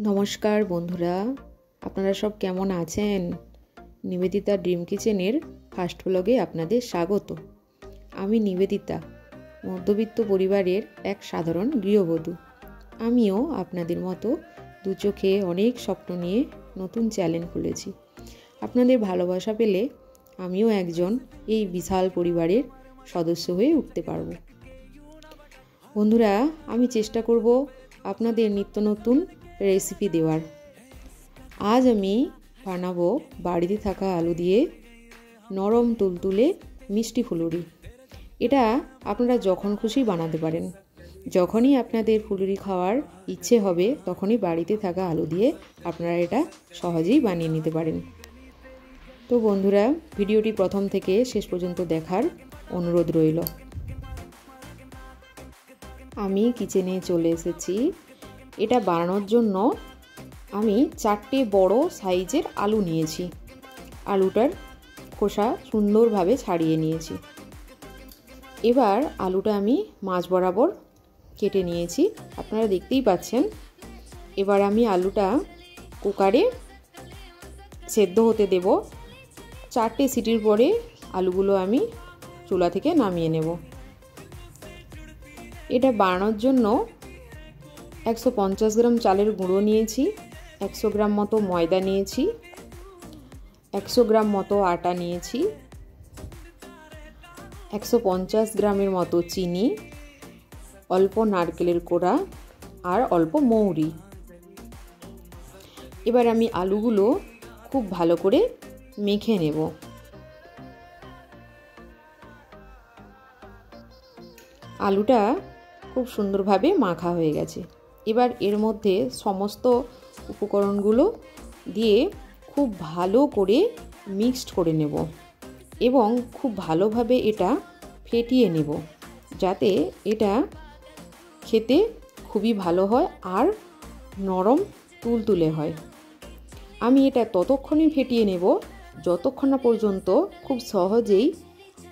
নমস্কার বন্ধুরা, আপনারা সব কেমন আছেন? নিবেদিতা ড্রিম কিচেনের ফার্স্ট ব্লগে আপনাদের স্বাগত। আমি নিবেদিতা, মধ্যবিত্ত পরিবারের এক সাধারণ গৃহবধূ। আমিও আপনাদের মতো দু চোখে অনেক স্বপ্ন নিয়ে নতুন চ্যানেল খুলেছি। আপনাদের ভালোবাসা পেলে আমিও একজন এই বিশাল পরিবারের সদস্য হয়ে উঠতে পারব। বন্ধুরা, আমি চেষ্টা করব আপনাদের নিত্য নতুন রেসিপি দেওয়ার। আজ আমি বানাবো বাড়িতে থাকা আলু দিয়ে নরম তুলতুলে মিষ্টি ফুলুরি। এটা আপনারা যখন খুশি বানাতে পারেন। যখনই আপনাদের ফুলুরি খাওয়ার ইচ্ছে হবে তখনই বাড়িতে থাকা আলু দিয়ে আপনারা এটা সহজেই বানিয়ে নিতে পারেন। তো বন্ধুরা, ভিডিওটি প্রথম থেকে শেষ পর্যন্ত দেখার অনুরোধ রইল। আমি কিচেনে চলে এসেছি। এটা বানানোর জন্য আমি 4টে বড় সাইজের আলু নিয়েছি। আলুটার খোসা সুন্দরভাবে ছাড়িয়ে নিয়েছি। এবার আলুটা আমি মাঝ বরাবর কেটে নিয়েছি, আপনারা দেখতেই পাচ্ছেন। এবার আমি আলুটা কুকারে সেদ্ধ হতে দেব। 4টে সিটির পরে আলুগুলো আমি চুলা থেকে নামিয়ে নেব। এটা বানানোর জন্য 150 গ্রাম চালের গুঁড়ো নিয়েছি, 100 গ্রাম মতো ময়দা নিয়েছি, 100 গ্রাম মতো আটা নিয়েছি, 150 গ্রামের মতো চিনি, অল্প নারকেলের কোড়া আর অল্প মৌরি। এবার আমি আলুগুলো খুব ভালো করে মেখে নেব। আলুটা খুব সুন্দরভাবে মাখা হয়ে গেছে। এবার এর মধ্যে সমস্ত উপকরণগুলো দিয়ে খুব ভালো করে মিক্সড করে নেব এবং খুব ভালোভাবে এটা ফেটিয়ে নেব, যাতে এটা খেতে খুবই ভালো হয় আর নরম তুলতুলে হয়। আমি এটা ততক্ষণই ফেটিয়ে নেব যতক্ষণ না পর্যন্ত খুব সহজেই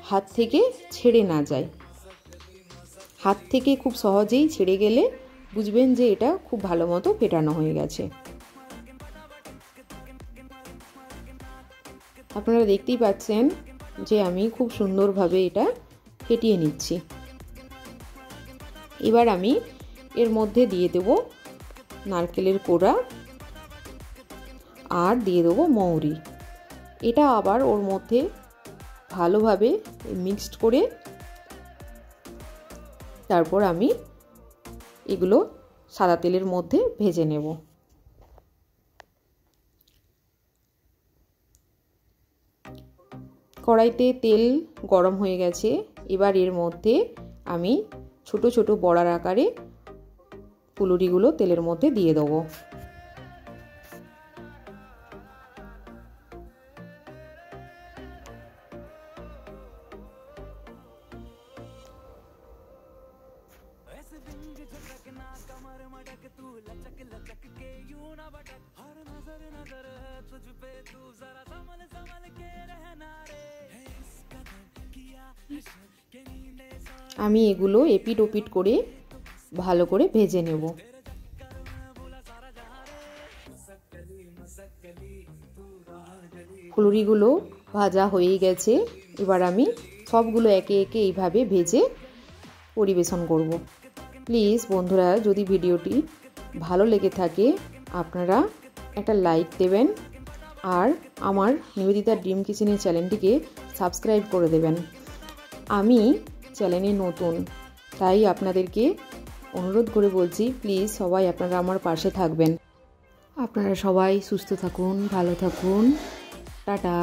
হাত থেকে ছেড়ে না যায়। হাত থেকে খুব সহজেই ছেড়ে গেলে বুঝবেন যে এটা খুব ভালো মতো ফেটানো হয়ে গেছে। আপনারা দেখতেই পাচ্ছেন যে আমি খুব সুন্দরভাবে এটা ফেটিয়ে নিচ্ছি। এবার আমি এর মধ্যে দিয়ে দেব নারকেলের কোড়া আর দিয়ে দেবো মৌরি। এটা আবার ওর মধ্যে ভালোভাবে মিক্সড করে তারপর আমি এগুলো সাদা তেলের মধ্যে ভেজে নেব। কড়াইতে তেল গরম হয়ে গেছে। এবার এর মধ্যে আমি ছোট ছোট বড়ার আকারে ফুলুরিগুলো তেলের মধ্যে দিয়ে দেবো। আমি এগুলো এপিট ওপিট করে ভালো করে ভেজে নেব। ফুলুরিগুলো ভাজা হয়ে গেছে। এবার আমি সবগুলো একে একে এইভাবে ভেজে পরিবেশন করব। প্লিজ বন্ধুরা, যদি ভিডিওটি ভালো লেগে থাকে আপনারা একটা লাইক দেবেন আর আমার নিবেদিতা ড্রিম কিচেনের চ্যানেলটিকে সাবস্ক্রাইব করে দেবেন। আমি চ্যানেলে নতুন, তাই আপনাদেরকে অনুরোধ করে বলছি, প্লিজ সবাই আপনারা আমার পাশে থাকবেন। আপনারা সবাই সুস্থ থাকুন, ভালো থাকুন। টাটা।